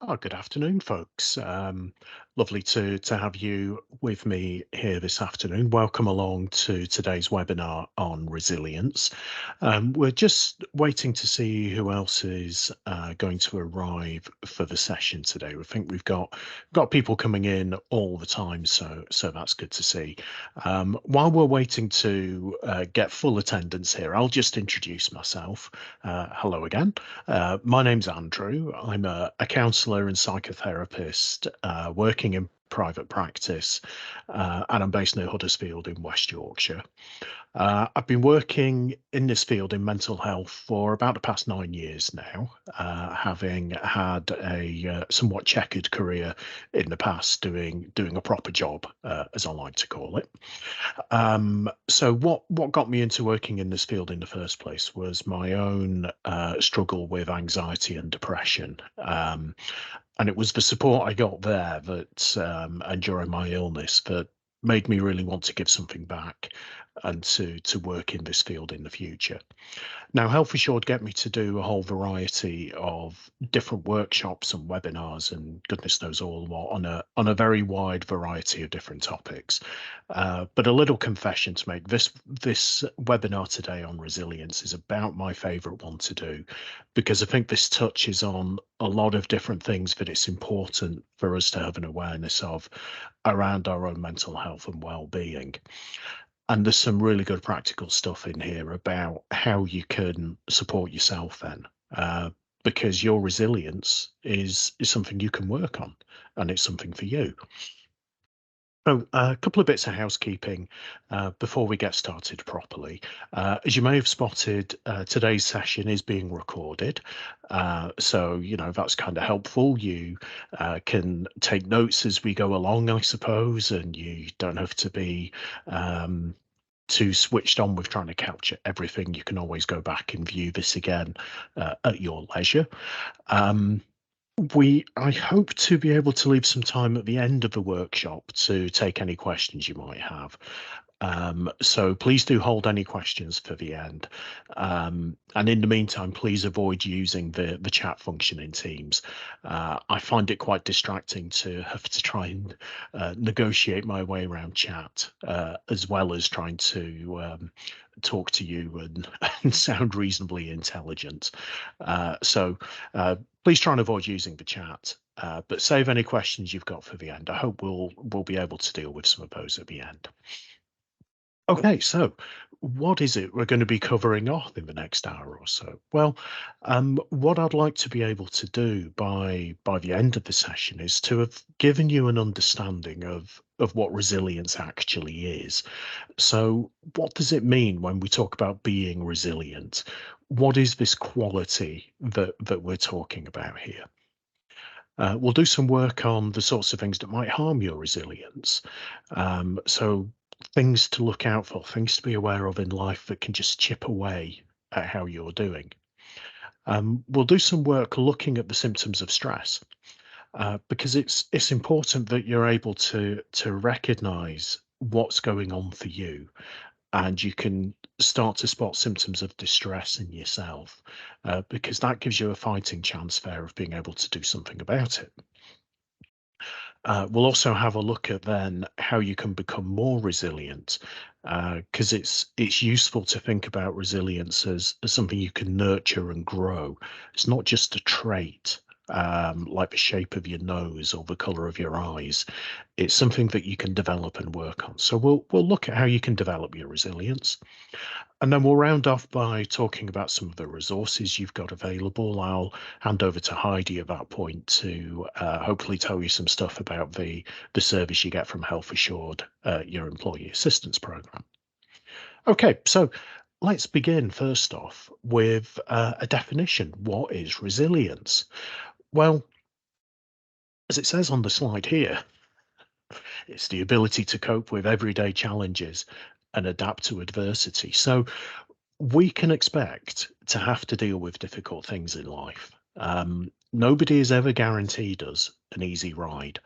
Oh, good afternoon, folks. Lovely to have you with me here this afternoon. Welcome along to today's webinar on resilience. We're just waiting to see who else is going to arrive for the session today. We think we've got people coming in all the time, so that's good to see. While we're waiting to get full attendance here, I'll just introduce myself. Hello again. My name's Andrew. I'm a counsellor and psychotherapist working in private practice, and I'm based near Huddersfield in West Yorkshire. I've been working in this field in mental health for about the past 9 years now, having had a somewhat checkered career in the past, doing a proper job, as I like to call it. So what got me into working in this field in the first place was my own struggle with anxiety and depression. And it was the support I got there and during my illness that made me really want to give something back and to work in this field in the future. Now, Health Assured get me to do a whole variety of different workshops and webinars and goodness knows all what on a very wide variety of different topics. But a little confession to make: this webinar today on resilience is about my favourite one to do, because I think this touches on a lot of different things that it's important for us to have an awareness of around our own mental health and well-being. And there's some really good practical stuff in here about how you can support yourself then, because your resilience is something you can work on, and it's something for you. So, a couple of bits of housekeeping before we get started properly. As you may have spotted, today's session is being recorded. So, that's kind of helpful. You can take notes as we go along, I suppose, and you don't have to be too switched on with trying to capture everything. You can always go back and view this again at your leisure. Um, I hope to be able to leave some time at the end of the workshop to take any questions you might have. So please do hold any questions for the end. And in the meantime, please avoid using the chat function in Teams. I find it quite distracting to have to try and negotiate my way around chat, as well as trying to talk to you and sound reasonably intelligent. So please try and avoid using the chat, but save any questions you've got for the end. I hope we'll be able to deal with some of those at the end. Okay, so what is it we're going to be covering off in the next hour or so? Well, what I'd like to be able to do by the end of the session is to have given you an understanding of what resilience actually is. So, what does it mean when we talk about being resilient? What is this quality that we're talking about here? We'll do some work on the sorts of things that might harm your resilience. So, things to look out for, things to be aware of in life that can just chip away at how you're doing. We'll do some work looking at the symptoms of stress, because it's important that you're able to recognize what's going on for you, and you can start to spot symptoms of distress in yourself, because that gives you a fighting chance there of being able to do something about it. We'll also have a look at then how you can become more resilient, because it's useful to think about resilience as something you can nurture and grow. It's not just a trait, like the shape of your nose or the color of your eyes. It's something that you can develop and work on. So we'll look at how you can develop your resilience. And then we'll round off by talking about some of the resources you've got available. I'll hand over to Heidi at that point to hopefully tell you some stuff about the service you get from Health Assured, your employee assistance program. Okay, so let's begin first off with a definition. What is resilience? Well, as it says on the slide here, it's the ability to cope with everyday challenges and adapt to adversity. So we can expect to have to deal with difficult things in life. Nobody is ever guaranteed us an easy ride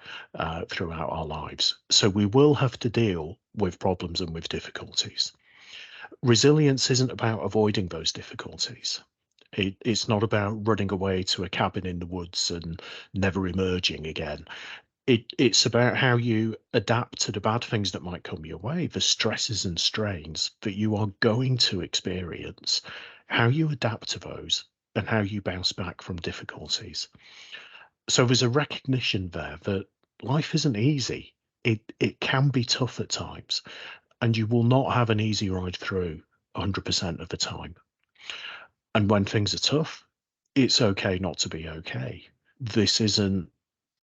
throughout our lives. So we will have to deal with problems and with difficulties. Resilience isn't about avoiding those difficulties. It's not about running away to a cabin in the woods and never emerging again. It's about how you adapt to the bad things that might come your way, the stresses and strains that you are going to experience, how you adapt to those, and how you bounce back from difficulties. So there's a recognition there that life isn't easy. It can be tough at times, and you will not have an easy ride through 100% of the time. And when things are tough, it's okay not to be okay. This isn't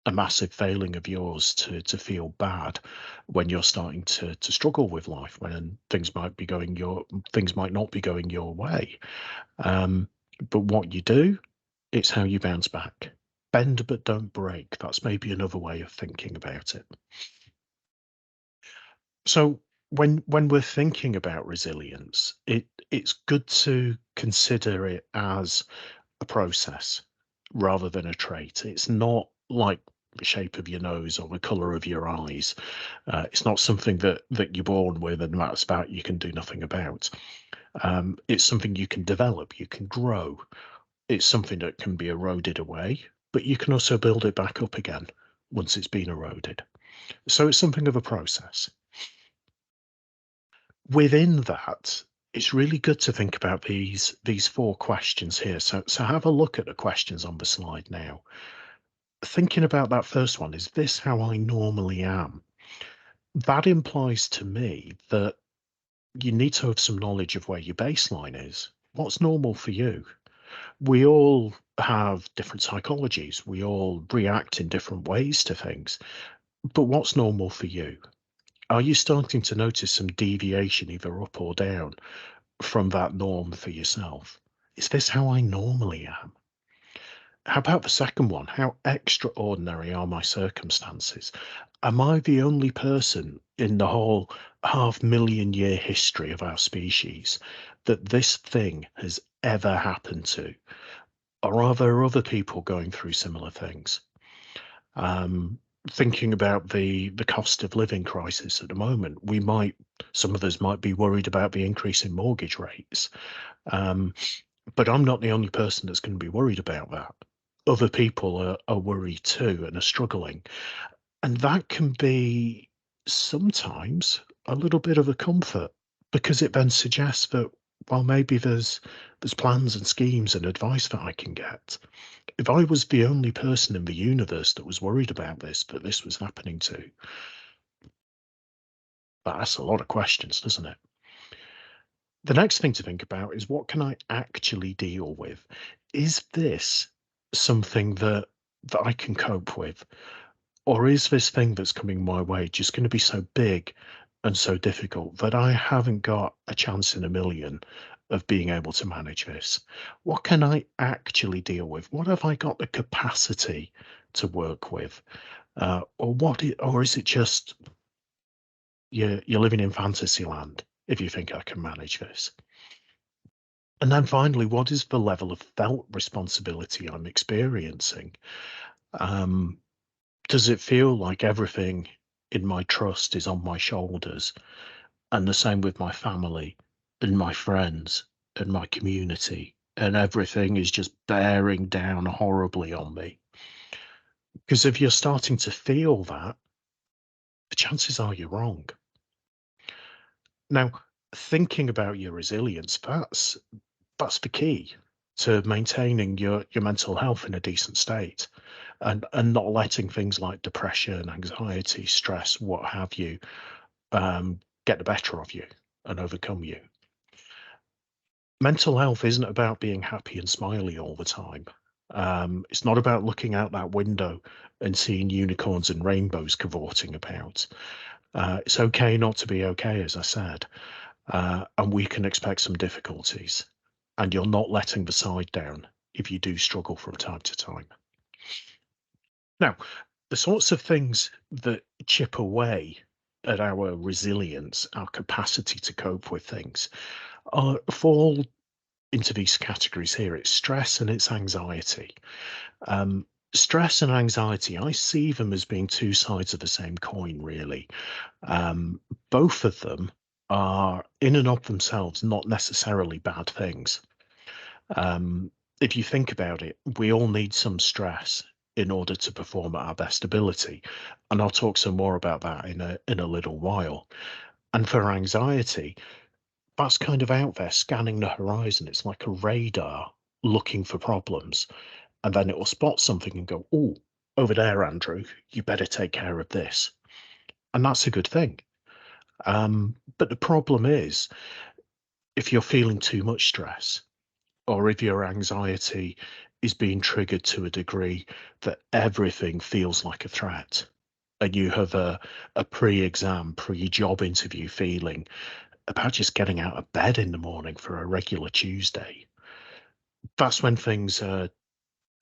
a massive failing of yours to feel bad when you're starting to struggle with life, when things might not be going your way. Um, but what you do, it's how you bounce back. Bend but don't break. That's maybe another way of thinking about it. So when we're thinking about resilience, it's good to consider it as a process rather than a trait. It's not like the shape of your nose or the color of your eyes. It's not something that you're born with and that's about you can do nothing about. It's something you can develop, you can grow. It's something that can be eroded away, but you can also build it back up again once it's been eroded. So it's something of a process. Within that, it's really good to think about these four questions here. So have a look at the questions on the slide now. Thinking about that first one, is this how I normally am? That implies to me that you need to have some knowledge of where your baseline is. What's normal for you? We all have different psychologies. We all react in different ways to things. But what's normal for you? Are you starting to notice some deviation, either up or down, from that norm for yourself? Is this how I normally am? How about the second one? How extraordinary are my circumstances? Am I the only person in the whole 500,000 year history of our species that this thing has ever happened to? Or are there other people going through similar things? Um, Thinking about the cost of living crisis at the moment, some of us might be worried about the increase in mortgage rates. Um, but I'm not the only person that's going to be worried about that. Other people are worried too and are struggling. And that can be sometimes a little bit of a comfort because it then suggests that, well, maybe there's plans and schemes and advice that I can get. If I was the only person in the universe that was worried about this, that this was happening to, that's a lot of questions, doesn't it? The next thing to think about is, what can I actually deal with? Is this something that I can cope with? Or is this thing that's coming my way just going to be so big and so difficult that I haven't got a chance in a million of being able to manage this? What can I actually deal with? What have I got the capacity to work with? Or is it just you're living in fantasy land if you think I can manage this? And then finally, what is the level of felt responsibility I'm experiencing? Um, Does it feel like everything in my trust is on my shoulders? And the same with my family and my friends and my community, and everything is just bearing down horribly on me. Because if you're starting to feel that, the chances are you're wrong. Now, thinking about your resilience, that's the key to maintaining your mental health in a decent state, and not letting things like depression, anxiety, stress, what have you, get the better of you and overcome you. Mental health isn't about being happy and smiley all the time. It's not about looking out that window and seeing unicorns and rainbows cavorting about. It's okay not to be okay, as I said, and we can expect some difficulties. And you're not letting the side down if you do struggle from time to time. Now, the sorts of things that chip away at our resilience, our capacity to cope with things, fall into these categories here. It's stress and it's anxiety. Um, Stress and anxiety, I see them as being two sides of the same coin, really. Um, Both of them are, in and of themselves, not necessarily bad things. if you think about it, we all need some stress in order to perform at our best ability. And I'll talk some more about that in a little while. And for anxiety, that's kind of out there scanning the horizon. It's like a radar looking for problems. And then it will spot something and go, oh, over there, Andrew, you better take care of this. And that's a good thing. But the problem is, if you're feeling too much stress, or if your anxiety is being triggered to a degree that everything feels like a threat, and you have a pre-exam, pre-job interview feeling about just getting out of bed in the morning for a regular Tuesday, that's when things are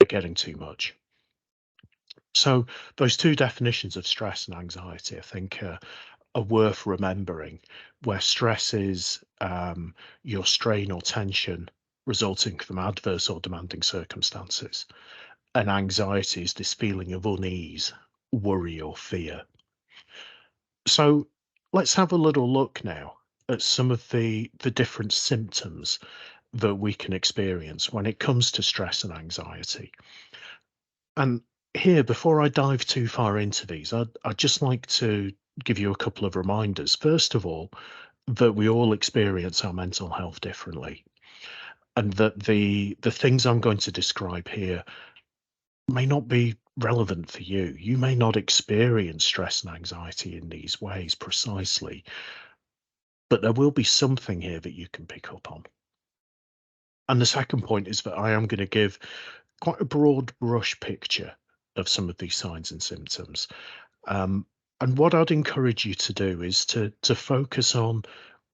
getting too much. So those two definitions of stress and anxiety, I think, are worth remembering, where stress is your strain or tension resulting from adverse or demanding circumstances, and anxiety is this feeling of unease, worry, or fear. So let's have a little look now at some of the different symptoms that we can experience when it comes to stress and anxiety. And here, before I dive too far into these, I'd just like to give you a couple of reminders. First of all, that we all experience our mental health differently, and that the things I'm going to describe here may not be relevant for you. You may not experience stress and anxiety in these ways precisely, but there will be something here that you can pick up on. And the second point is that I am going to give quite a broad brush picture of some of these signs and symptoms. Um, and what I'd encourage you to do is to focus on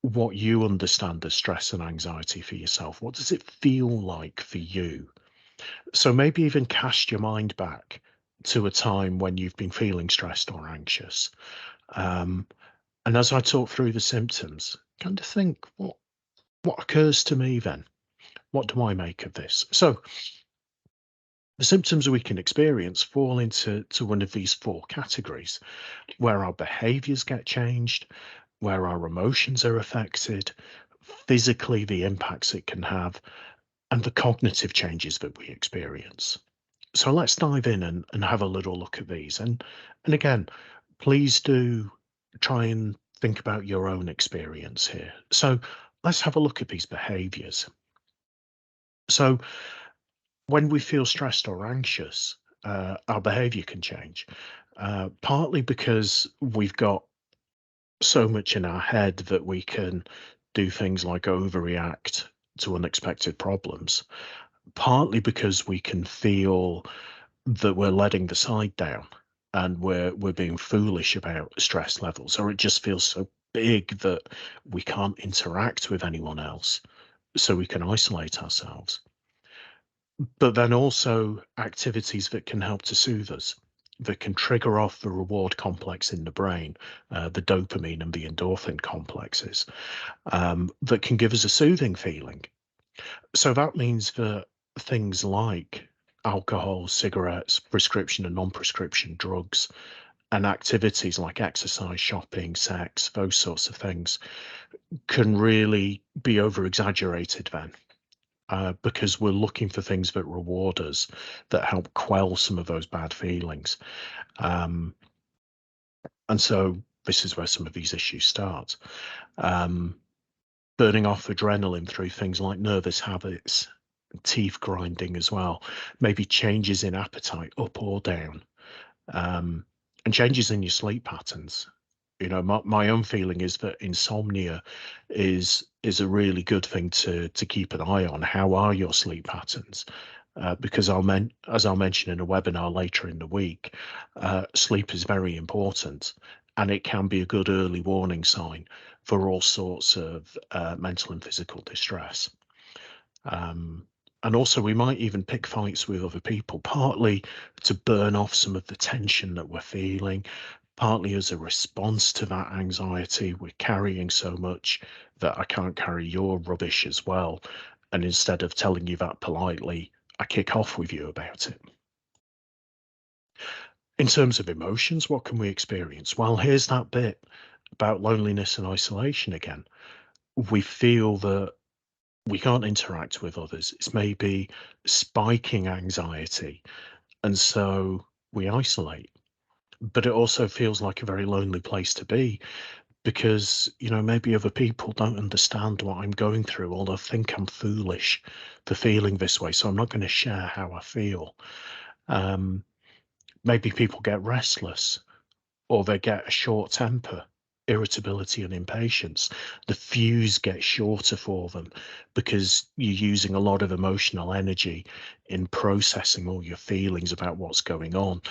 what you understand as stress and anxiety for yourself. What does it feel like for you? So maybe even cast your mind back to a time when you've been feeling stressed or anxious. Um, and as I talk through the symptoms, kind of think, what occurs to me then? What do I make of this? So the symptoms we can experience fall into one of these four categories, where our behaviors get changed, where our emotions are affected, physically the impacts it can have, and the cognitive changes that we experience. So let's dive in and have a little look at these. And again, please do try and think about your own experience here. So let's have a look at these behaviors. So when we feel stressed or anxious, our behavior can change, partly because we've got so much in our head that we can do things like overreact to unexpected problems, partly because we can feel that we're letting the side down and we're being foolish about stress levels, or it just feels so big that we can't interact with anyone else, so we can isolate ourselves. But then also activities that can help to soothe us, that can trigger off the reward complex in the brain, the dopamine and the endorphin complexes, that can give us a soothing feeling. So that means that things like alcohol, cigarettes, prescription and non-prescription drugs, and activities like exercise, shopping, sex, those sorts of things can really be over exaggerated then, because we're looking for things that reward us, that help quell some of those bad feelings. Um, and so this is where some of these issues start. Um, Burning off adrenaline through things like nervous habits, teeth grinding as well, maybe changes in appetite up or down, um, and changes in your sleep patterns. My own feeling is that insomnia is a really good thing to keep an eye on. How are your sleep patterns? Because as I'll mention in a webinar later in the week, sleep is very important, and it can be a good early warning sign for all sorts of mental and physical distress. Um, and also, we might even pick fights with other people, partly to burn off some of the tension that we're feeling, partly as a response to that anxiety. We're carrying so much that I can't carry your rubbish as well. And instead of telling you that politely, I kick off with you about it. In terms of emotions, what can we experience? Well, here's that bit about loneliness and isolation again. We feel that We can't interact with others. It's maybe spiking anxiety, and so we isolate. But it also feels like a very lonely place to be because, maybe other people don't understand what I'm going through, or they'll think I'm foolish for feeling this way. So I'm not going to share how I feel. Um, Maybe people get restless, or they get a short temper, irritability and impatience. The fuse gets shorter for them because you're using a lot of emotional energy in processing all your feelings about what's going on,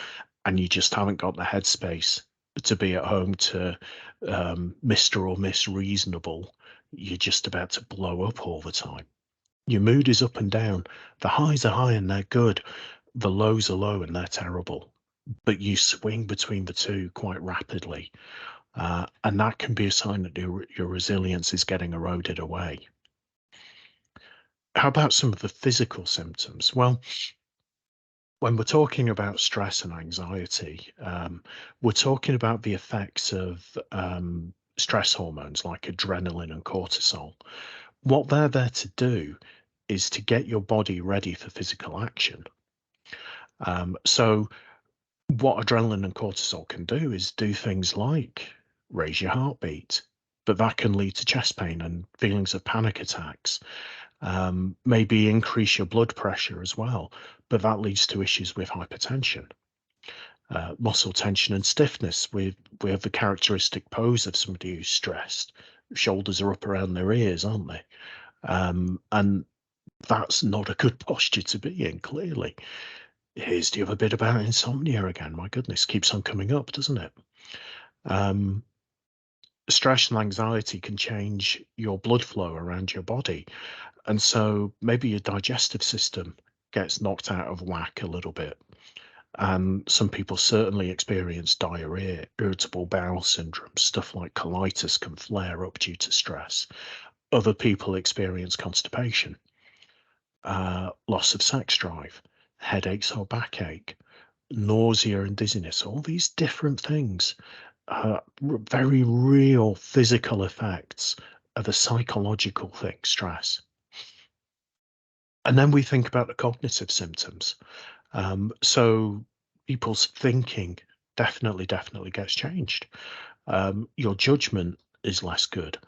and you just haven't got the headspace to be at home to Mr. or Miss Reasonable. You're just about to blow up all the time. Your mood is up and down. The highs are high and they're good. The lows are low and they're terrible. But you swing between the two quite rapidly. And that can be a sign that your resilience is getting eroded away. How about some of the physical symptoms? Well, when we're talking about stress and anxiety, we're talking about the effects of stress hormones like adrenaline and cortisol. What they're there to do is to get your body ready for physical action. So, what adrenaline and cortisol can do is do things like raise your heartbeat, but that can lead to chest pain and feelings of panic attacks. Maybe increase your blood pressure as well, but that leads to issues with hypertension, muscle tension and stiffness. We have the characteristic pose of somebody who's stressed. Shoulders are up around their ears, aren't they? And that's not a good posture to be in, clearly. Here's the other bit about insomnia again. My goodness, keeps on coming up, doesn't it? Um, Stress and anxiety can change your blood flow around your body. And so maybe your digestive system gets knocked out of whack a little bit. And some people certainly experience diarrhea, irritable bowel syndrome, stuff like colitis can flare up due to stress. Other people experience constipation, loss of sex drive, headaches or backache, nausea and dizziness, all these different things, very real physical effects of a psychological thing, stress. And then we think about the cognitive symptoms. So people's thinking definitely gets changed. Your judgment is less good.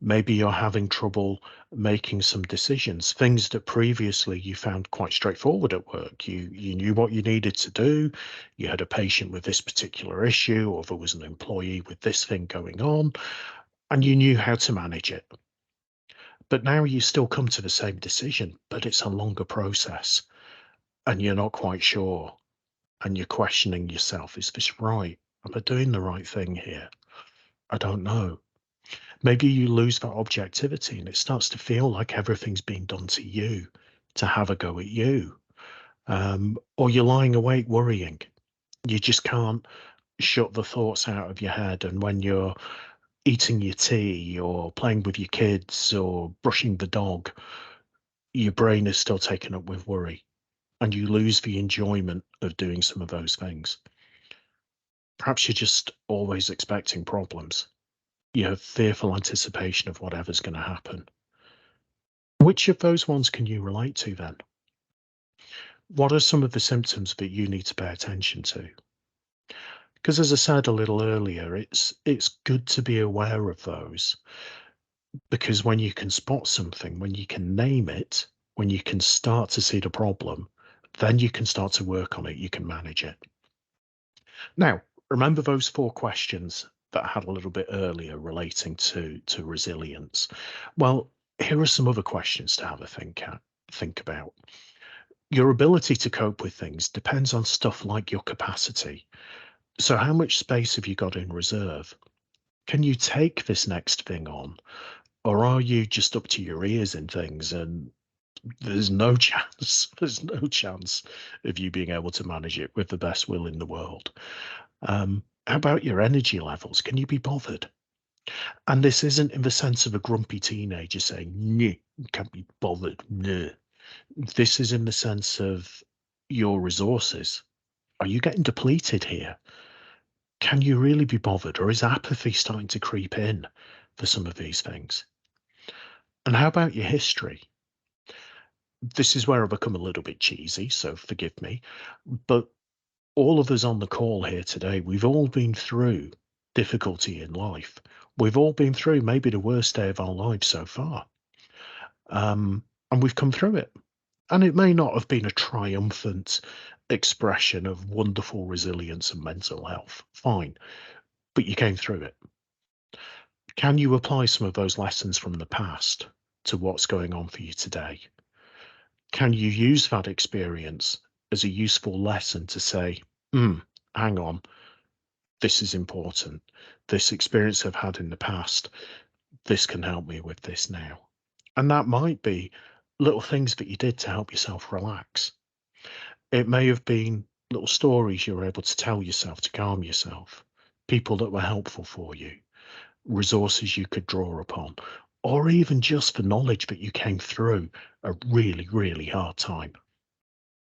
Maybe you're having trouble making some decisions, things that previously you found quite straightforward at work. You knew what you needed to do. You had a patient with this particular issue, or there was an employee with this thing going on, and you knew how to manage it. But now you still come to the same decision, but it's a longer process, and you're not quite sure, and you're questioning yourself, is this right? Am I doing the right thing here? I don't know. Maybe you lose that objectivity and it starts to feel like everything's being done to you to have a go at you. Or you're lying awake worrying. You just can't shut the thoughts out of your head. And when you're eating your tea or playing with your kids or brushing the dog, your brain is still taken up with worry and you lose the enjoyment of doing some of those things. Perhaps you're just always expecting problems. You have fearful anticipation of whatever's going to happen. Which of those ones can you relate to then? What are some of the symptoms that you need to pay attention to? Because as I said a little earlier, it's good to be aware of those, because when you can spot something, when you can name it, when you can start to see the problem, then you can start to work on it, you can manage it. Now, remember those four questions that I had a little bit earlier relating to resilience. Well, here are some other questions to have a think about. Your ability to cope with things depends on stuff like your capacity. So how much space have you got in reserve? Can you take this next thing on? Or are you just up to your ears in things and there's no chance, there's no chance of you being able to manage it with the best will in the world? How about your energy levels? Can you be bothered? And this isn't in the sense of a grumpy teenager saying, "Nah, can't be bothered." Nah. This is in the sense of your resources. Are you getting depleted here? Can you really be bothered, or is apathy starting to creep in for some of these things? And how about your history? This is where I become a little bit cheesy, so forgive me. But all of us on the call here today, we've all been through difficulty in life. We've all been through maybe the worst day of our lives so far. And we've come through it. And it may not have been a triumphant expression of wonderful resilience and mental health. Fine. But you came through it. Can you apply some of those lessons from the past to what's going on for you today? Can you use that experience as a useful lesson to say, hang on, this is important. This experience I've had in the past, this can help me with this now. And that might be little things that you did to help yourself relax. It may have been little stories you were able to tell yourself to calm yourself, people that were helpful for you, resources you could draw upon, or even just the knowledge that you came through a really, really hard time.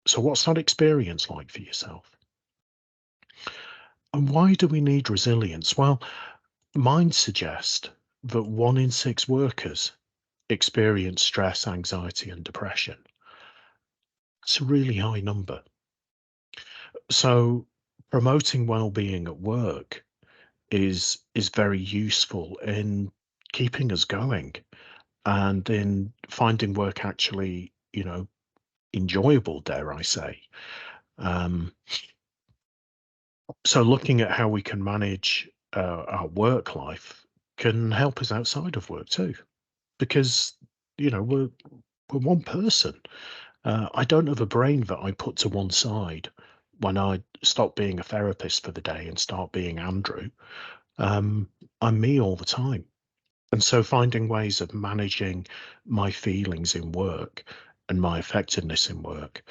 So, what's that experience like for yourself? And why do we need resilience? Well, mine suggest that 1 in 6 workers experience stress, anxiety, and depression. It's a really high number. So, promoting well-being at work is very useful in keeping us going and in finding work actually, enjoyable, dare I say. Um, so looking at how we can manage our work life can help us outside of work too, because we're one person. I don't have a brain that I put to one side when I stop being a therapist for the day and start being Andrew. Um, I'm me all the time. And so finding ways of managing my feelings in work and my effectiveness in work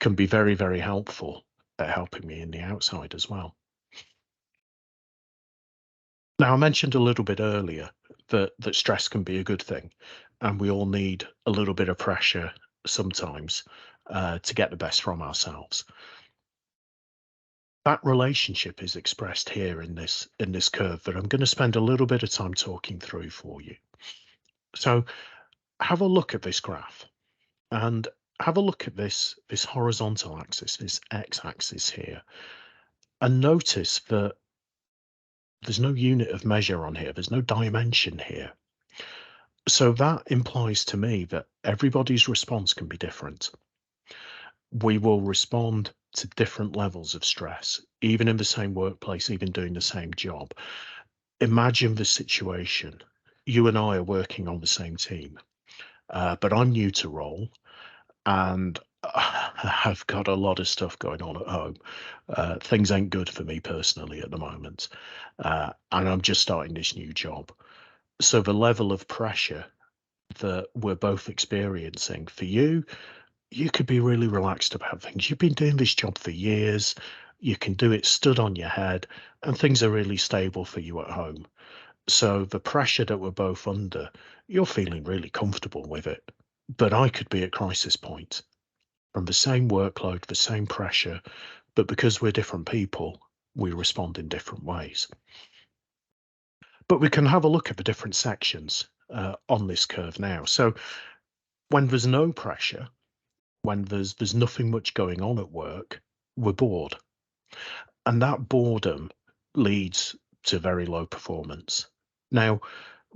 can be very, very helpful at helping me in the outside as well. Now, I mentioned a little bit earlier that stress can be a good thing, and we all need a little bit of pressure sometimes to get the best from ourselves. That relationship is expressed here in this curve that I'm going to spend a little bit of time talking through for you. So have a look at this graph and have a look at this horizontal axis, this x-axis here, and notice that there's no unit of measure on here. There's no dimension here. So that implies to me that everybody's response can be different. We will respond to different levels of stress, even in the same workplace, even doing the same job. Imagine the situation. You and I are working on the same team, but I'm new to role and I've got a lot of stuff going on at home. Things ain't good for me personally at the moment. And I'm just starting this new job. So the level of pressure that we're both experiencing for you, you could be really relaxed about things. You've been doing this job for years. You can do it stood on your head, and things are really stable for you at home. So the pressure that we're both under, you're feeling really comfortable with it. But I could be at crisis point from the same workload, the same pressure, but because we're different people, we respond in different ways. But we can have a look at the different sections on this curve now. So when there's no pressure, when there's nothing much going on at work, we're bored. And that boredom leads to very low performance. Now,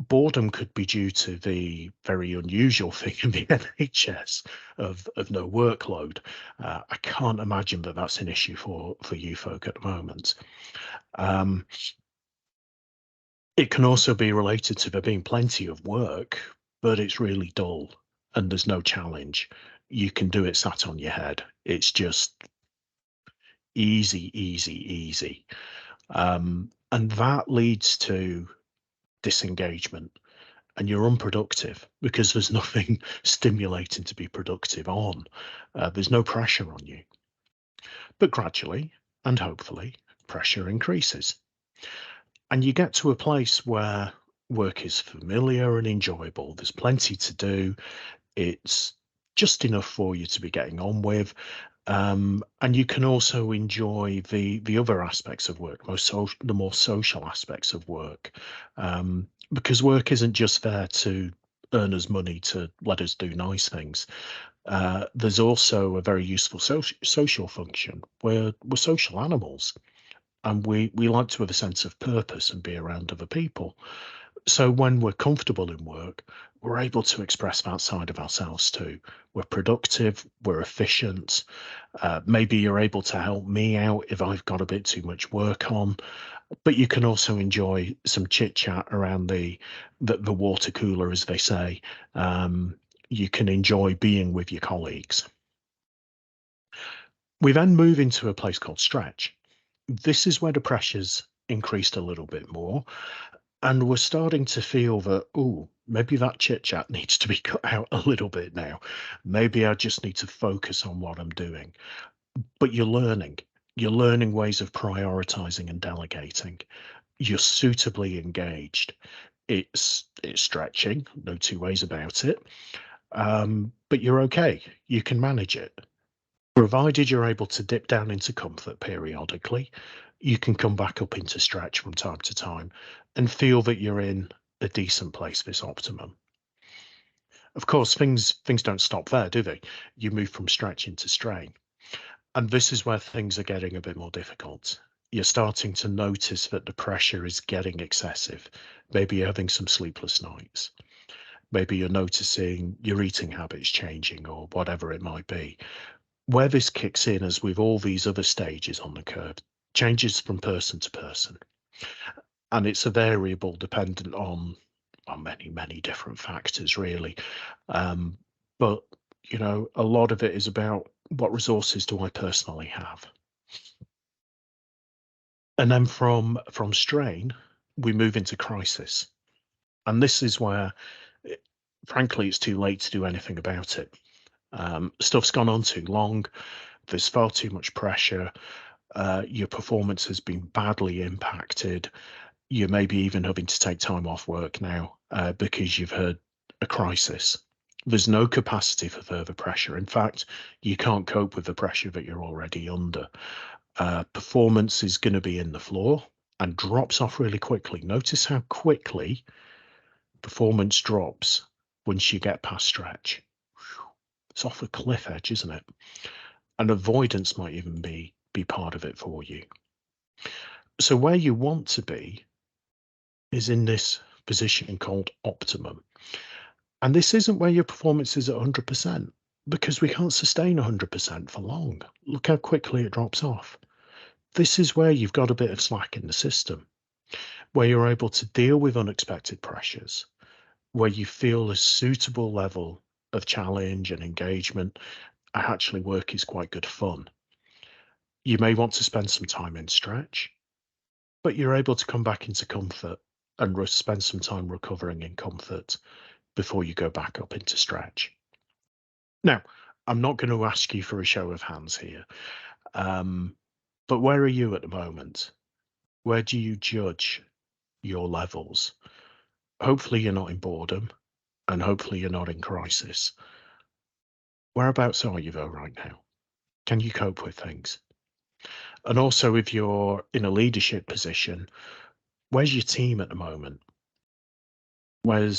boredom could be due to the very unusual thing in the NHS of no workload. I can't imagine that that's an issue for you folk at the moment. Um, it can also be related to there being plenty of work, but it's really dull and there's no challenge. You can do it sat on your head. It's just easy, easy, easy. And that leads to disengagement and you're unproductive because there's nothing stimulating to be productive on. There's no pressure on you. But gradually and hopefully, pressure increases. And you get to a place where work is familiar and enjoyable. There's plenty to do. It's just enough for you to be getting on with. And you can also enjoy the other aspects of work, the more social aspects of work, because work isn't just there to earn us money to let us do nice things. There's also a very useful social function. We're social animals, and we like to have a sense of purpose and be around other people. So when we're comfortable in work, we're able to express that side of ourselves too. We're productive, we're efficient. Maybe you're able to help me out if I've got a bit too much work on, but you can also enjoy some chit chat around the water cooler, as they say. You can enjoy being with your colleagues. We then move into a place called stretch. This is where the pressure's increased a little bit more, and we're starting to feel that, oh, maybe that chit chat needs to be cut out a little bit now. Maybe I just need to focus on what I'm doing. But you're learning. You're learning ways of prioritizing and delegating. You're suitably engaged. It's stretching, no two ways about it. But you're okay. You can manage it. Provided you're able to dip down into comfort periodically, you can come back up into stretch from time to time and feel that you're in a decent place, this optimum. Of course, things don't stop there, do they? You move from stretch into strain. And this is where things are getting a bit more difficult. You're starting to notice that the pressure is getting excessive. Maybe you're having some sleepless nights. Maybe you're noticing your eating habits changing or whatever it might be. Where this kicks in, as with all these other stages on the curve, changes from person to person. And it's a variable dependent on many different factors, really. Um, but, a lot of it is about what resources do I personally have? And then from strain, we move into crisis. And this is where, eh, frankly, it's too late to do anything about it. Stuff's gone on too long. There's far too much pressure. Your performance has been badly impacted. You may be even having to take time off work now because you've had a crisis. There's no capacity for further pressure. In fact, you can't cope with the pressure that you're already under. Performance is going to be in the floor and drops off really quickly. Notice how quickly performance drops once you get past stretch. It's off a cliff edge, isn't it? And avoidance might even be part of it for you. So where you want to be is in this position called optimum. And this isn't where your performance is at 100% because we can't sustain 100% for long. Look how quickly it drops off. This is where you've got a bit of slack in the system, where you're able to deal with unexpected pressures, where you feel a suitable level of challenge and engagement. Actually, work is quite good fun. You may want to spend some time in stretch, but you're able to come back into comfort and spend some time recovering in comfort before you go back up into stretch. Now, I'm not going to ask you for a show of hands here, but where are you at the moment? Where do you judge your levels? Hopefully, you're not in boredom, and hopefully, you're not in crisis. Whereabouts are you, though, right now? Can you cope with things? And also, if you're in a leadership position, where's your team at the moment? Where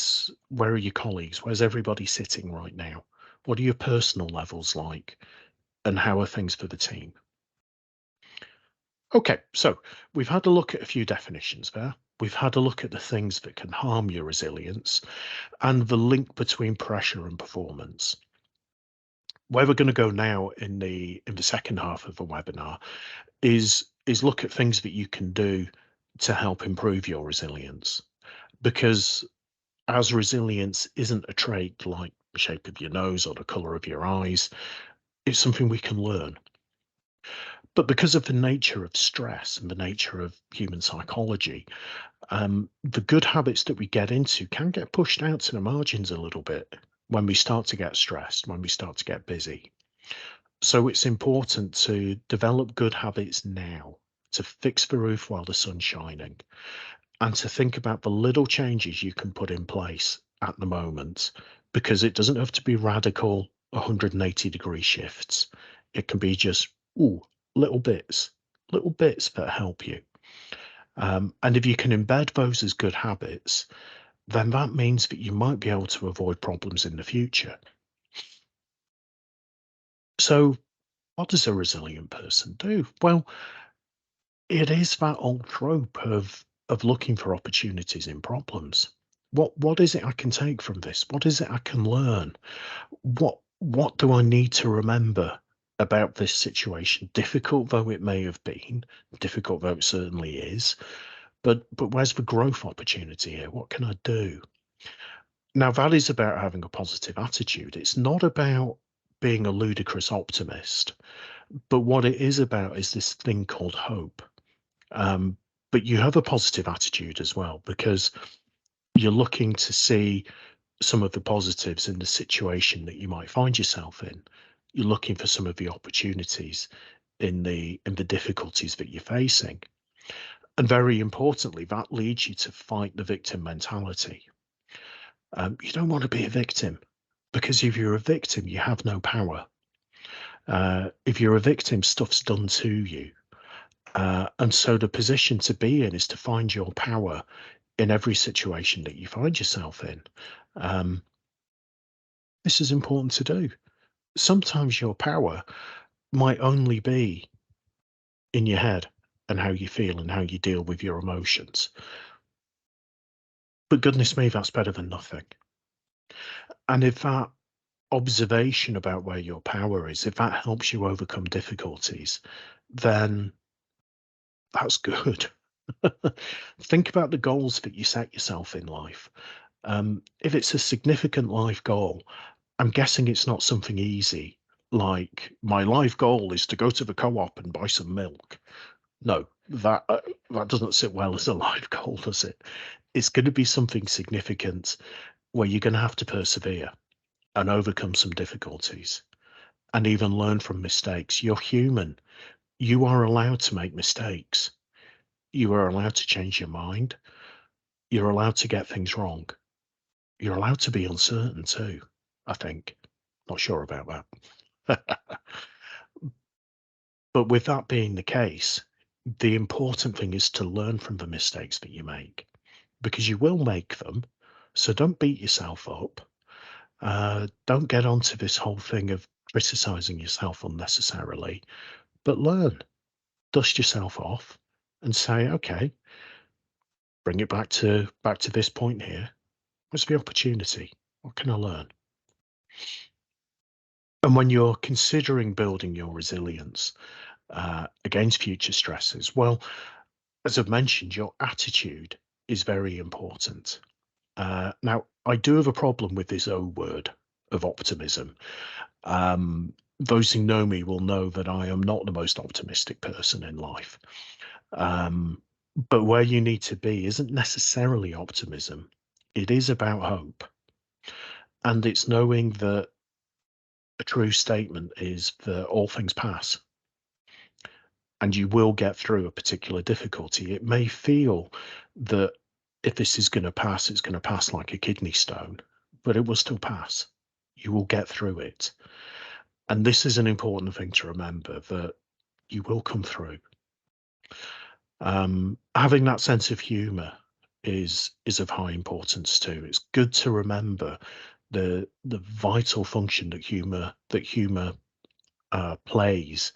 are your colleagues? Where's everybody sitting right now? What are your personal levels like? And how are things for the team? Okay, so we've had a look at a few definitions there. We've had a look at the things that can harm your resilience and the link between pressure and performance. Where we're going to go now in the second half of the webinar is look at things that you can do to help improve your resilience. Because as resilience isn't a trait like the shape of your nose or the color of your eyes, it's something we can learn. But because of the nature of stress and the nature of human psychology, the good habits that we get into can get pushed out to the margins a little bit when we start to get stressed, when we start to get busy. So it's important to develop good habits now, to fix the roof while the sun's shining, and to think about the little changes you can put in place at the moment, because it doesn't have to be radical 180-degree shifts. It can be just, little bits that help you. And if you can embed those as good habits, then that means that you might be able to avoid problems in the future. So, what does a resilient person do? Well, it is that old trope of looking for opportunities in problems. What is it I can take from this? What is it I can learn? What do I need to remember about this situation? Difficult though it may have been, difficult though it certainly is, but where's the growth opportunity here? What can I do? Now that is about having a positive attitude. It's not about being a ludicrous optimist, but what it is about is this thing called hope. Um, but you have a positive attitude as well because you're looking to see some of the positives in the situation that you might find yourself in. You're looking for some of the opportunities in the difficulties that you're facing. And very importantly, that leads you to fight the victim mentality. You don't want to be a victim because if you're a victim, you have no power. If you're a victim, stuff's done to you. And so the position to be in is to find your power in every situation that you find yourself in. Um, this is important to do. Sometimes your power might only be in your head and how you feel and how you deal with your emotions. But goodness me, that's better than nothing. And if that observation about where your power is, if that helps you overcome difficulties, then that's good. Think about the goals that you set yourself in life. If it's a significant life goal, I'm guessing it's not something easy, like my life goal is to go to the co-op and buy some milk. No, that doesn't sit well as a life goal, does it? It's going to be something significant where you're going to have to persevere and overcome some difficulties and even learn from mistakes. You're human. You are allowed to make mistakes. You are allowed to change your mind. You're allowed to get things wrong. You're allowed to be uncertain too, I think. Not sure about that. But with that being the case, the important thing is to learn from the mistakes that you make because you will make them. So don't beat yourself up. Don't get onto this whole thing of criticizing yourself unnecessarily, but learn, dust yourself off and say, okay, bring it back to this point here. What's the opportunity? What can I learn? And when you're considering building your resilience against future stresses, well, as I've mentioned, your attitude is very important. Now, I do have a problem with this O word of optimism. Those who know me will know that I am not the most optimistic person in life. Um, but where you need to be isn't necessarily optimism. It is about hope. And it's knowing that a true statement is that all things pass and you will get through a particular difficulty. It may feel that if this is going to pass, it's going to pass like a kidney stone, but it will still pass. You will get through it. And this is an important thing to remember that you will come through. Having that sense of humor is of high importance too. It's good to remember the vital function that humor plays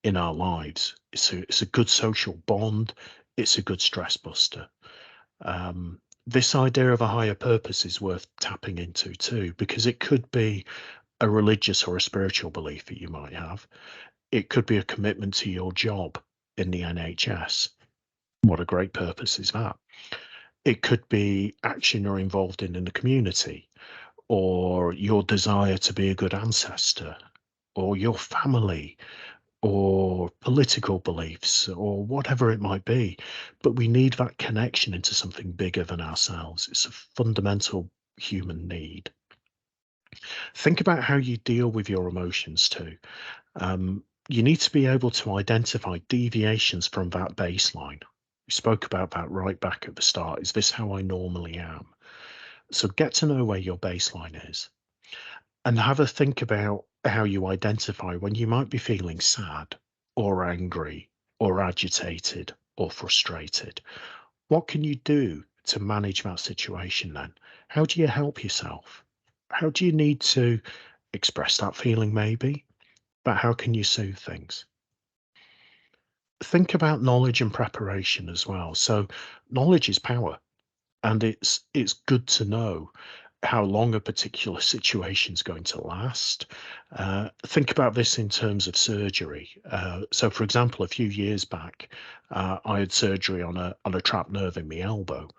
in our lives. It's a good social bond. It's a good stress buster. This idea of a higher purpose is worth tapping into too, because it could be a religious or a spiritual belief that you might have. It could be a commitment to your job in the NHS. What a great purpose is that? It could be action you're involved in the community, or your desire to be a good ancestor, or your family, or political beliefs, or whatever it might be. But we need that connection into something bigger than ourselves. It's a fundamental human need. Think about how you deal with your emotions too. You need to be able to identify deviations from that baseline. We spoke about that right back at the start. Is this how I normally am? So get to know where your baseline is and have a think about how you identify when you might be feeling sad or angry or agitated or frustrated. What can you do to manage that situation then? How do you help yourself? How do you need to express that feeling maybe? but how can you soothe things? Think about knowledge and preparation as well. So knowledge is power, and it's good to know how long a particular situation's going to last. Think about this in terms of surgery. So, for example, a few years back, I had surgery on a trapped nerve in my elbow,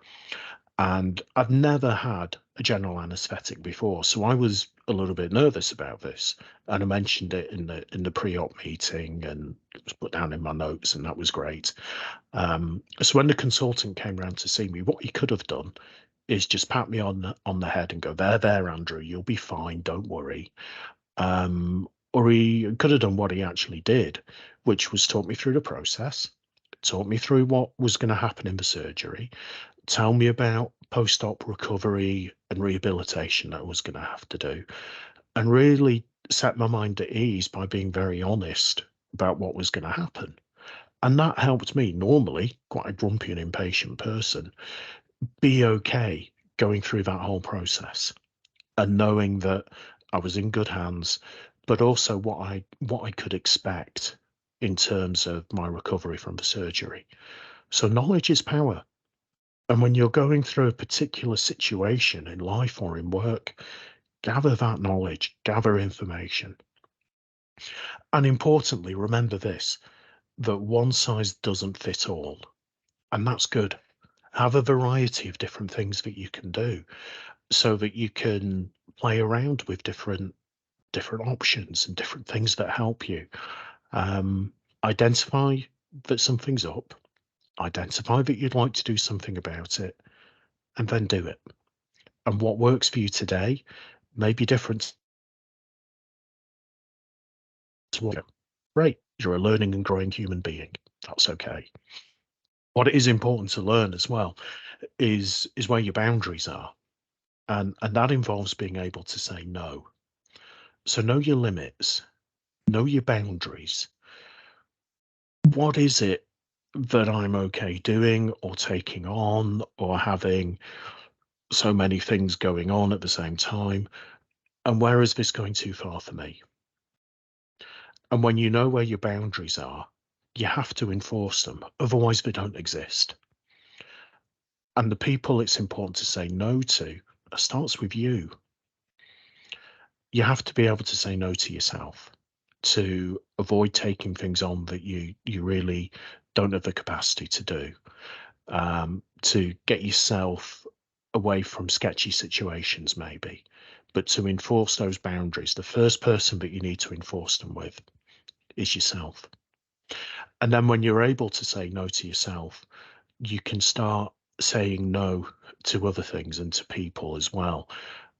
and I've never had a general anaesthetic before, so I was a little bit nervous about this, and I mentioned it in the pre-op meeting, and it was put down in my notes, and that was great. So when the consultant came round to see me, what he could have done is just pat me on the head and go, there, Andrew, you'll be fine, don't worry. Or he could have done what he actually did, which was talk me through the process, talk me through what was going to happen in the surgery, tell me about post-op recovery and rehabilitation that I was going to have to do, and really set my mind at ease by being very honest about what was going to happen. And that helped me, normally quite a grumpy and impatient person, be okay going through that whole process and knowing that I was in good hands, but also what I could expect in terms of my recovery from the surgery. So knowledge is power. And when you're going through a particular situation in life or in work, gather that knowledge, gather information. And importantly, remember this, that one size doesn't fit all. And that's good. Have a variety of different things that you can do so that you can play around with different options and different things that help you. Um, Identify that something's up, identify that you'd like to do something about it, and then do it. And what works for you today may be different to what. Great. You're a learning and growing human being. That's okay. What is important to learn as well is where your boundaries are. And that involves being able to say no. So know your limits, know your boundaries. What is it that I'm okay doing or taking on or having so many things going on at the same time? And where is this going too far for me? And when you know where your boundaries are, you have to enforce them. Otherwise, they don't exist. And the people it's important to say no to starts with you. You have to be able to say no to yourself to avoid taking things on that you really don't have the capacity to do. To get yourself away from sketchy situations, maybe, but to enforce those boundaries, the first person that you need to enforce them with is yourself. And then when you're able to say no to yourself, you can start saying no to other things and to people as well,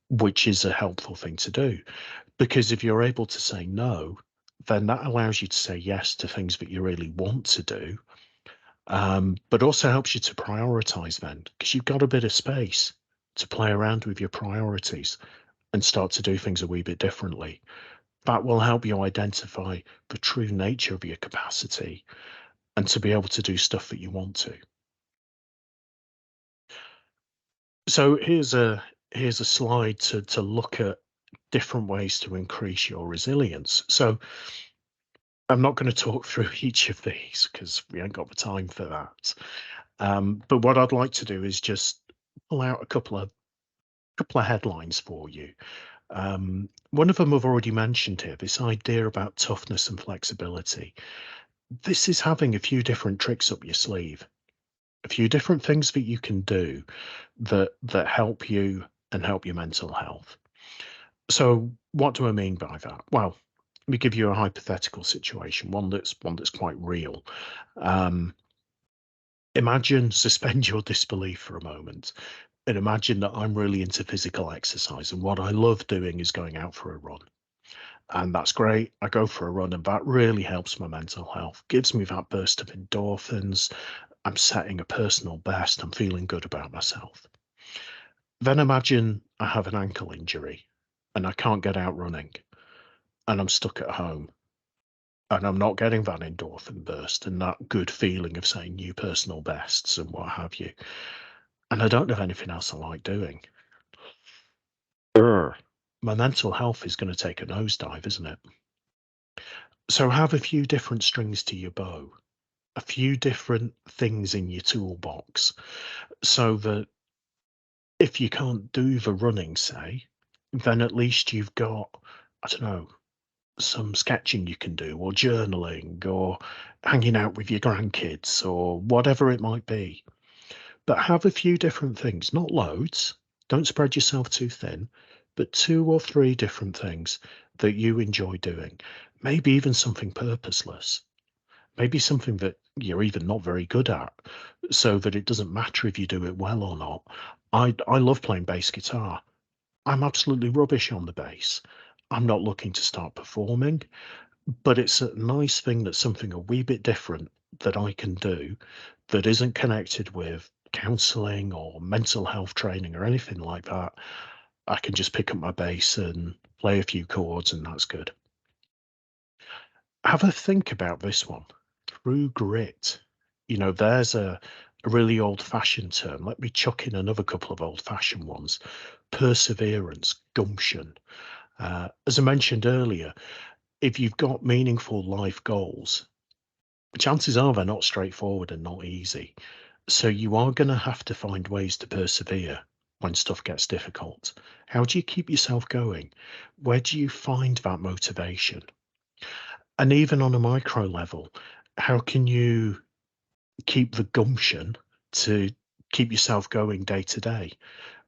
which is a helpful thing to do. Because if you're able to say no, then that allows you to say yes to things that you really want to do, but also helps you to prioritize then, because you've got a bit of space to play around with your priorities and start to do things a wee bit differently. That will help you identify the true nature of your capacity and to be able to do stuff that you want to. So here's a slide to look at different ways to increase your resilience. So I'm not going to talk through each of these because we ain't got the time for that. But what I'd like to do is just pull out a couple of headlines for you. One of them I've already mentioned here, this idea about toughness and flexibility. This is having a few different tricks up your sleeve, a few different things that you can do that help you and help your mental health. So what do I mean by that? Well, let me give you a hypothetical situation, one that's quite real. Um, Imagine, suspend your disbelief for a moment, and imagine that I'm really into physical exercise, and what I love doing is going out for a run. And that's great. I go for a run, and that really helps my mental health, gives me that burst of endorphins. I'm setting a personal best. I'm feeling good about myself. Then imagine I have an ankle injury and I can't get out running and I'm stuck at home and I'm not getting that endorphin burst and that good feeling of saying new personal bests and what have you. And I don't have anything else I like doing. My mental health is going to take a nosedive, isn't it? So have a few different strings to your bow, a few different things in your toolbox, so that if you can't do the running, say, then at least you've got, I don't know, some sketching you can do, or journaling, or hanging out with your grandkids, or whatever it might be. But have a few different things, not loads. Don't spread yourself too thin, but two or three different things that you enjoy doing. Maybe even something purposeless. Maybe something that you're even not very good at, so that it doesn't matter if you do it well or not. I love playing bass guitar. I'm absolutely rubbish on the bass. I'm not looking to start performing, but it's a nice thing that's something a wee bit different that I can do that isn't connected with counseling or mental health training or anything like that. I can just pick up my bass and play a few chords, and that's good. Have a think about this one. Through grit. There's a really old-fashioned term. Let me chuck in another couple of old-fashioned ones. Perseverance, gumption. As I mentioned earlier, if you've got meaningful life goals, chances are they're not straightforward and not easy. So you are going to have to find ways to persevere when stuff gets difficult. How do you keep yourself going? Where do you find that motivation? And even on a micro level, how can you keep the gumption to keep yourself going day to day,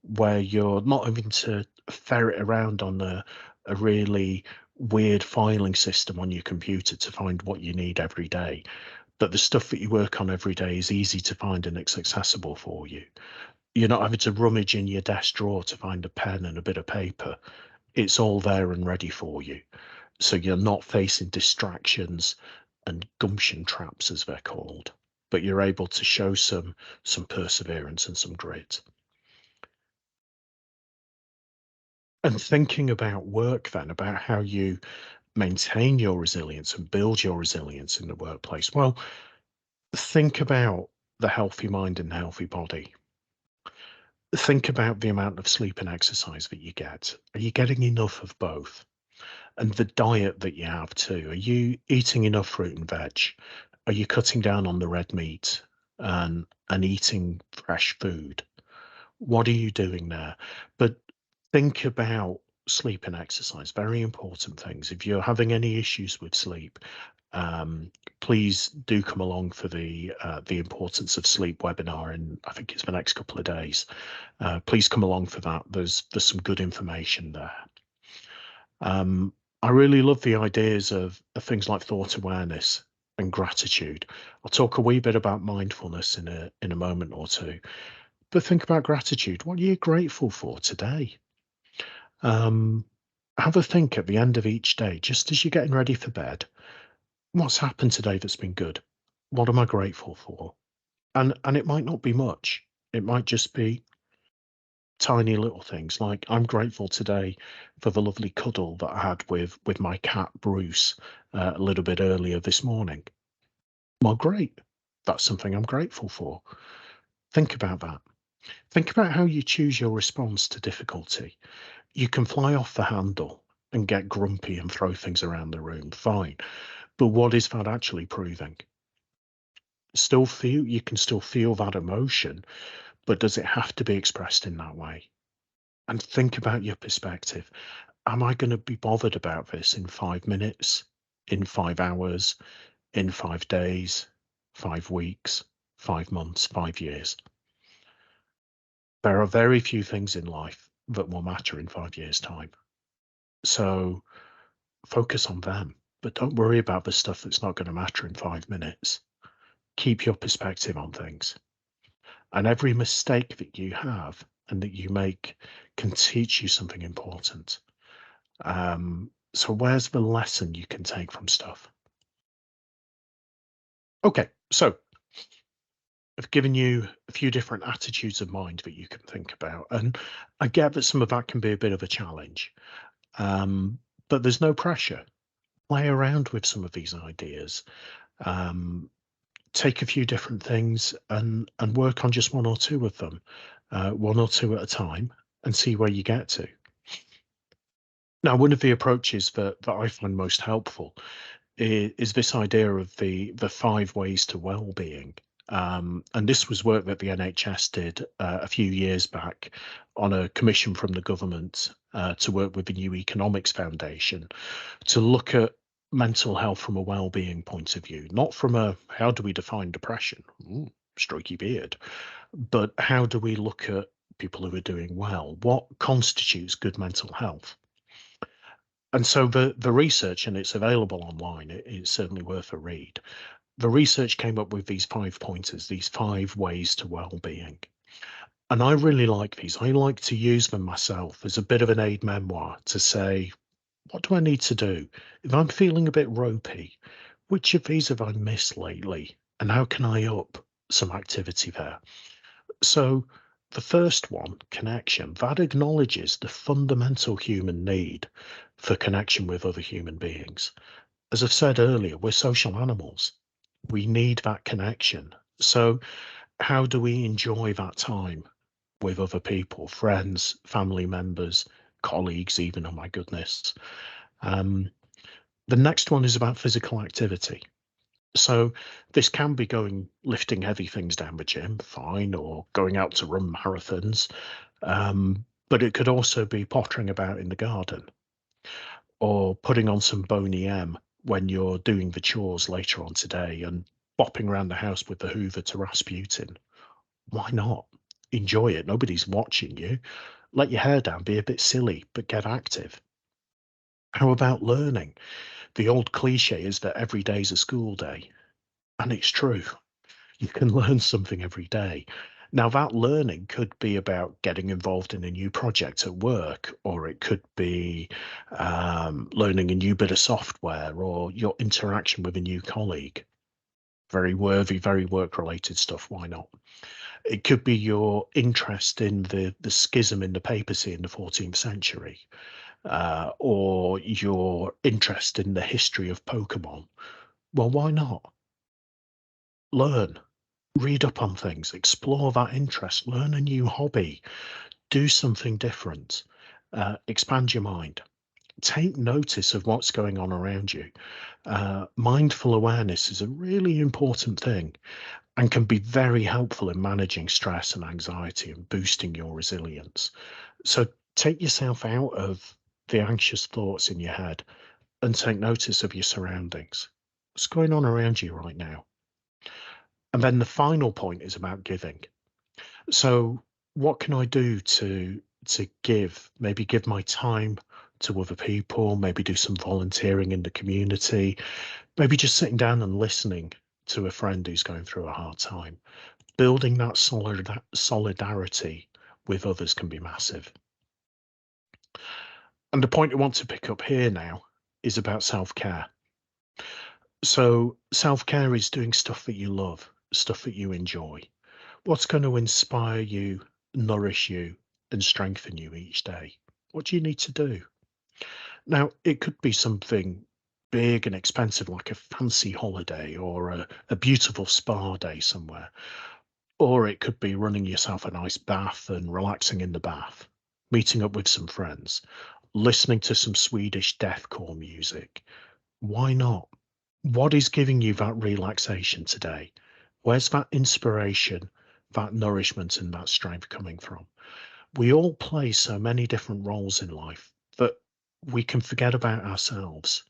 where you're not having to ferret around on a really weird filing system on your computer to find what you need every day, but the stuff that you work on every day is easy to find and it's accessible for you. You're not having to rummage in your desk drawer to find a pen and a bit of paper. It's all there and ready for you. So you're not facing distractions and gumption traps, as they're called, but you're able to show some perseverance and some grit. And thinking about work then, about how you maintain your resilience and build your resilience in the workplace. Well, think about the healthy mind and healthy body. Think about the amount of sleep and exercise that you get. Are you getting enough of both? And the diet that you have too. Are you eating enough fruit and veg? Are you cutting down on the red meat and eating fresh food? What are you doing there? But think about sleep and exercise, very important things. If you're having any issues with sleep, um, please do come along for the importance of sleep webinar, and I think it's the next couple of days. Please come along for that. There's some good information there. I really love the ideas of things like thought awareness and gratitude. I'll talk a wee bit about mindfulness in a moment or two. But think about gratitude. What are you grateful for today? Um, have a think at the end of each day, just as you're getting ready for bed. What's happened today that's been good? What am I grateful for? And it might not be much. It might just be tiny little things, like I'm grateful today for the lovely cuddle that I had with my cat Bruce a little bit earlier this morning. Well, great. That's something I'm grateful for. Think about that. Think about how you choose your response to difficulty. You can fly off the handle and get grumpy and throw things around the room, fine. But what is that actually proving? You can still feel that emotion, but does it have to be expressed in that way? And think about your perspective. Am I going to be bothered about this in 5 minutes, in 5 hours, in 5 days, 5 weeks, 5 months, 5 years? There are very few things in life that will matter in 5 years' time. So focus on them, but don't worry about the stuff that's not going to matter in 5 minutes. Keep your perspective on things. And every mistake that you have and that you make can teach you something important. So where's the lesson you can take from stuff? Okay, so I've given you a few different attitudes of mind that you can think about, and I get that some of that can be a bit of a challenge, um, but there's no pressure. Play around with some of these ideas. Um, Take a few different things and work on just one or two of them, one or two at a time, and see where you get to. Now, one of the approaches that I find most helpful is this idea of the 5 ways to well-being. And this was work that the NHS did a few years back on a commission from the government to work with the New Economics Foundation to look at mental health from a well-being point of view, not from a how do we define depression? Ooh, strokey beard, but how do we look at people who are doing well? What constitutes good mental health? And so the research, and it's available online, it's certainly worth a read. The research came up with these 5 pointers, these 5 ways to well-being. And I really like these. I like to use them myself as a bit of an aid memoir to say, what do I need to do? If I'm feeling a bit ropey, which of these have I missed lately? And how can I up some activity there? So the first one, connection, that acknowledges the fundamental human need for connection with other human beings. As I've said earlier, we're social animals. We need that connection. So how do we enjoy that time with other people, friends, family members, colleagues, even? Oh my goodness. Um, the next one is about physical activity. So this can be going lifting heavy things down the gym, fine, or going out to run marathons. But it could also be pottering about in the garden or putting on some Boney M when you're doing the chores later on today and bopping around the house with the Hoover to Rasputin. Why not? Enjoy it. Nobody's watching you. Let your hair down, be a bit silly, but get active. How about learning? The old cliche is that every day's a school day. And it's true. You can learn something every day. Now, that learning could be about getting involved in a new project at work, or it could be learning a new bit of software, or your interaction with a new colleague. Very worthy, very work-related stuff. Why not? It could be your interest in the schism in the papacy in the 14th century, or your interest in the history of Pokemon. Well, why not? Learn. Read up on things, explore that interest, learn a new hobby, do something different, expand your mind, take notice of what's going on around you. Mindful awareness is a really important thing and can be very helpful in managing stress and anxiety and boosting your resilience. So take yourself out of the anxious thoughts in your head and take notice of your surroundings. What's going on around you right now? And then the final point is about giving. So what can I do to give? Maybe give my time to other people, maybe do some volunteering in the community, maybe just sitting down and listening to a friend who's going through a hard time. Building that solidarity with others can be massive. And the point I want to pick up here now is about self-care. So self-care is doing stuff that you love, stuff that you enjoy. What's going to inspire you, nourish you, and strengthen you each day? What do you need to do? Now, it could be something big and expensive like a fancy holiday or a beautiful spa day somewhere. Or it could be running yourself a nice bath and relaxing in the bath, meeting up with some friends, listening to some Swedish deathcore music. Why not? What is giving you that relaxation today? Where's that inspiration, that nourishment, and that strength coming from? We all play so many different roles in life that we can forget about ourselves.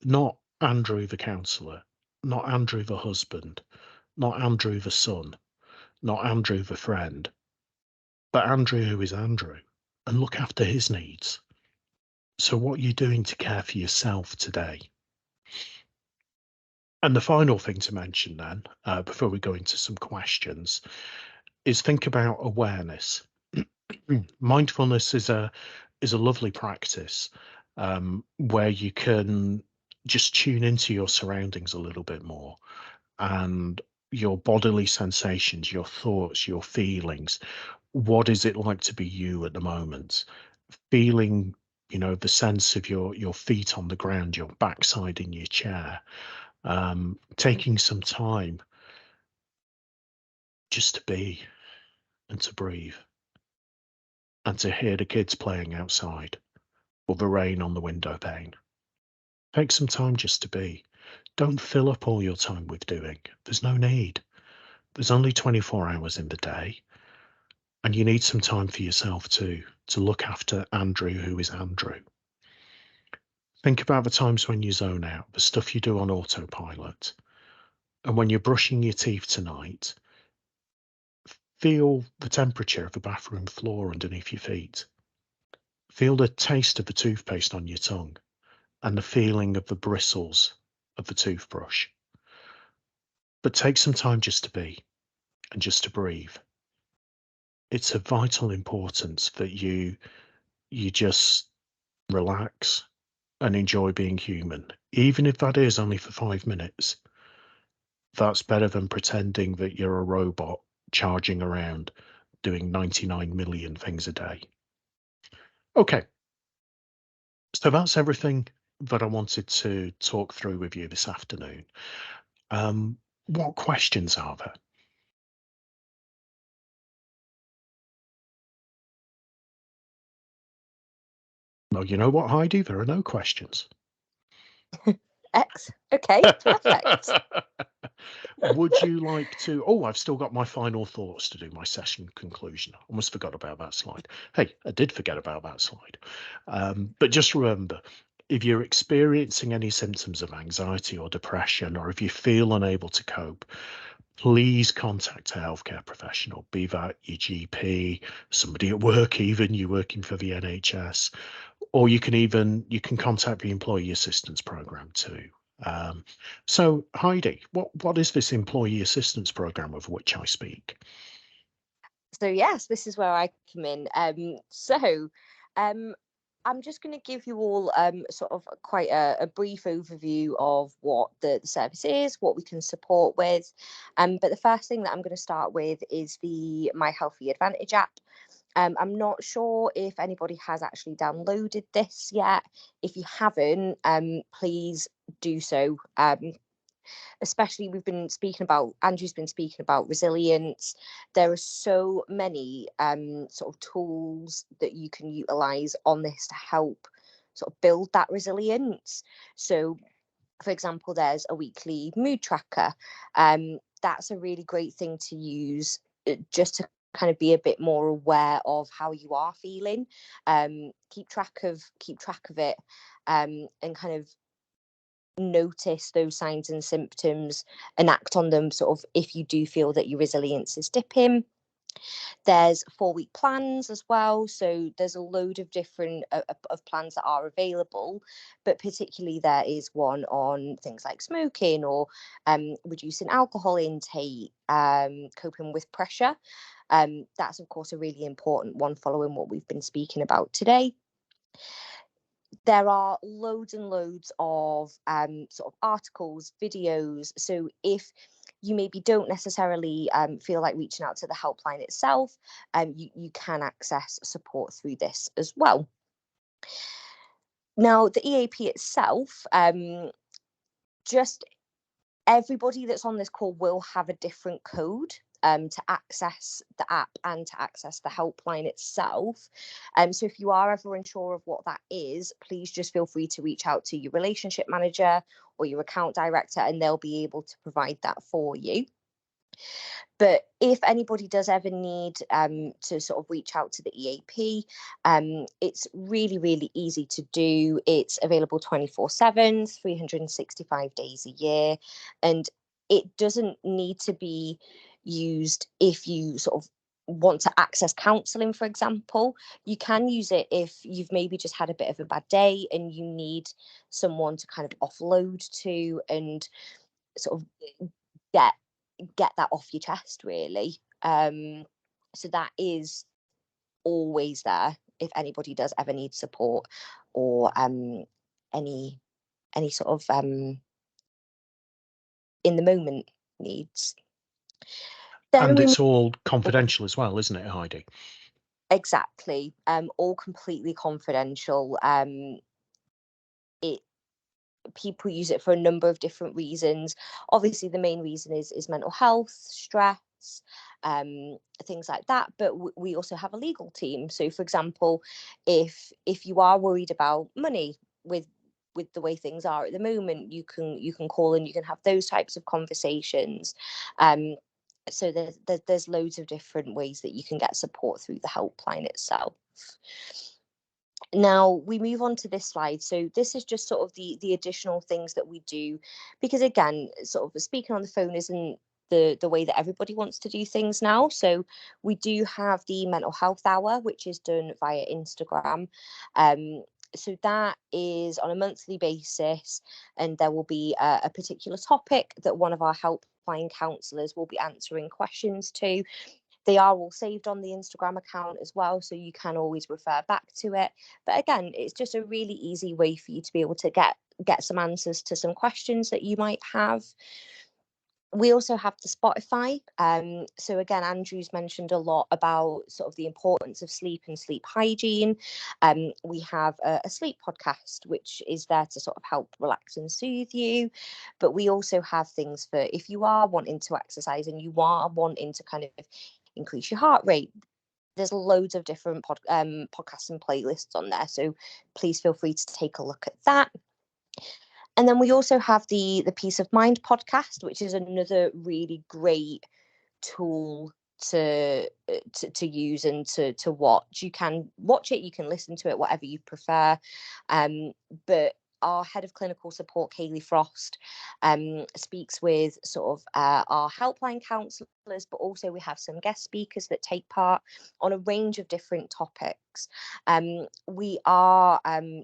Not Andrew the counselor, not Andrew the husband, not Andrew the son, not Andrew the friend, but Andrew who is Andrew, and look after his needs. So, what are you doing to care for yourself today? And the final thing to mention then, before we go into some questions, is think about awareness. Mindfulness is a lovely practice where you can just tune into your surroundings a little bit more and your bodily sensations, your thoughts, your feelings. What is it like to be you at the moment? Feeling, the sense of your feet on the ground, your backside in your chair. Taking some time just to be and to breathe and to hear the kids playing outside or the rain on the window pane. Take some time just to be. Don't fill up all your time with doing. There's no need. There's only 24 hours in the day, and you need some time for yourself too, to look after Andrew, who is Andrew. Think about the times when you zone out, the stuff you do on autopilot. And when you're brushing your teeth tonight, feel the temperature of the bathroom floor underneath your feet. Feel the taste of the toothpaste on your tongue and the feeling of the bristles of the toothbrush. But take some time just to be and just to breathe. It's of vital importance that you just relax and enjoy being human, even if that is only for 5 minutes. That's better than pretending that you're a robot charging around doing 99 million things a day. Okay, so that's everything that I wanted to talk through with you this afternoon. What questions are there? Well, you know what, Heidi? There are no questions. Okay, perfect. Would you like to? Oh, I've still got my final thoughts to do, my session conclusion. I almost forgot about that slide. Hey, I did forget about that slide. But just remember, if you're experiencing any symptoms of anxiety or depression, or if you feel unable to cope, please contact a healthcare professional, be that your GP, somebody at work, even you're working for the NHS, or you can contact the employee assistance program too. So Heidi, what is this employee assistance program of which I speak? So yes, this is where I come in. Um, I'm just going to give you all sort of quite a brief overview of what the service is, what we can support with. But the first thing that I'm going to start with is the My Healthy Advantage app. I'm not sure if anybody has actually downloaded this yet. If you haven't, please do so. Especially Andrew's been speaking about resilience. There are so many sort of tools that you can utilize on this to help sort of build that resilience. So for example, there's a weekly mood tracker. That's a really great thing to use just to kind of be a bit more aware of how you are feeling. Keep track of it, and kind of notice those signs and symptoms and act on them sort of if you do feel that your resilience is dipping. There's 4-week plans as well, so there's a load of different of plans that are available, but particularly there is one on things like smoking or reducing alcohol intake, coping with pressure. That's of course a really important one following what we've been speaking about today. There are loads and loads of sort of articles, videos. So if you maybe don't necessarily feel like reaching out to the helpline itself, you can access support through this as well. Now, the EAP itself, just everybody that's on this call will have a different code to access the app and to access the helpline itself. So if you are ever unsure of what that is, please just feel free to reach out to your relationship manager or your account director, and they'll be able to provide that for you. But if anybody does ever need to sort of reach out to the EAP, it's really, really easy to do. It's available 24/7, 365 days a year. And it doesn't need to be used if you sort of want to access counselling, for example. You can use it if you've maybe just had a bit of a bad day and you need someone to kind of offload to and sort of get that off your chest, really. So that is always there if anybody does ever need support or any sort of in the moment needs. And Then it's all confidential as well, isn't it, Heidi? exactly, all completely confidential. It People use it for a number of different reasons. Obviously, the main reason is mental health, stress, budgets, things like that. But we also have a legal team. So, for example, if you are worried about money with the way things are at the moment, you can call and you can have those types of conversations. So there's loads of different ways that you can get support through the helpline itself. Now we move on to this slide. So this is just sort of the additional things that we do, because again, sort of speaking on the phone isn't the way that everybody wants to do things now. So we do have the mental health hour, which is done via Instagram. So that is on a monthly basis, and there will be a particular topic that one of our helpline counsellors will be answering questions to. They are all saved on the Instagram account as well, so you can always refer back to it. But again, it's just a really easy way for you to be able to get some answers to some questions that you might have. We also have the Spotify. So again, Andrew's mentioned a lot about sort of the importance of sleep and sleep hygiene. We have a sleep podcast, which is there to sort of help relax and soothe you. But we also have things for if you are wanting to exercise and you are wanting to kind of increase your heart rate. There's loads of different podcasts and playlists on there. So please feel free to take a look at that. And then we also have the Peace of Mind podcast, which is another really great tool to use and to watch. You can watch it, you can listen to it, whatever you prefer. But our head of clinical support, Kaylee Frost, speaks with sort of our helpline counsellors, but also we have some guest speakers that take part on a range of different topics. We are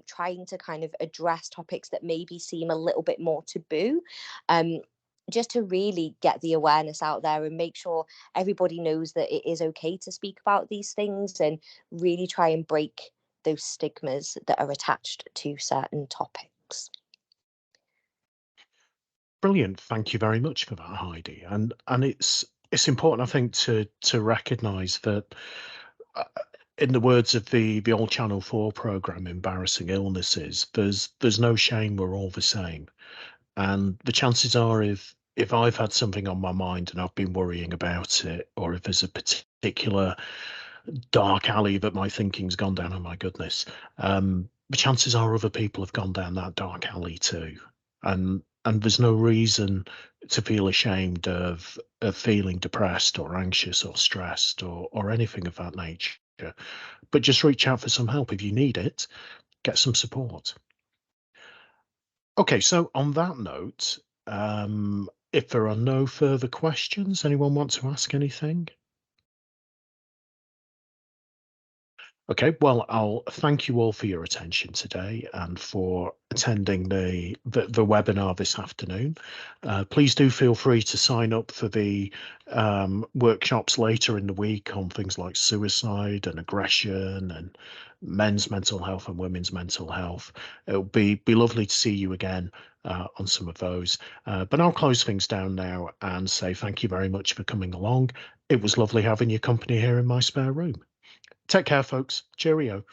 trying to kind of address topics that maybe seem a little bit more taboo. Just to really get the awareness out there and make sure everybody knows that it is okay to speak about these things, and really try and break those stigmas that are attached to certain topics. Brilliant. Thank you very much for that, Heidi. And it's important, I think, to recognise that, uh, in the words of the old Channel 4 program, Embarrassing Illnesses, there's no shame. We're all the same. And the chances are, if I've had something on my mind and I've been worrying about it, or if there's a particular dark alley that my thinking's gone down, oh my goodness, the chances are other people have gone down that dark alley too. And there's no reason to feel ashamed of feeling depressed or anxious or stressed or anything of that nature. But just reach out for some help if you need it. Get some support. Okay, so on that note, if there are no further questions, anyone want to ask anything? Okay, well, I'll thank you all for your attention today and for attending the webinar this afternoon. Please do feel free to sign up for the workshops later in the week on things like suicide and aggression and men's mental health and women's mental health. It'll be lovely to see you again on some of those. But I'll close things down now and say thank you very much for coming along. It was lovely having your company here in my spare room. Take care, folks. Cheerio.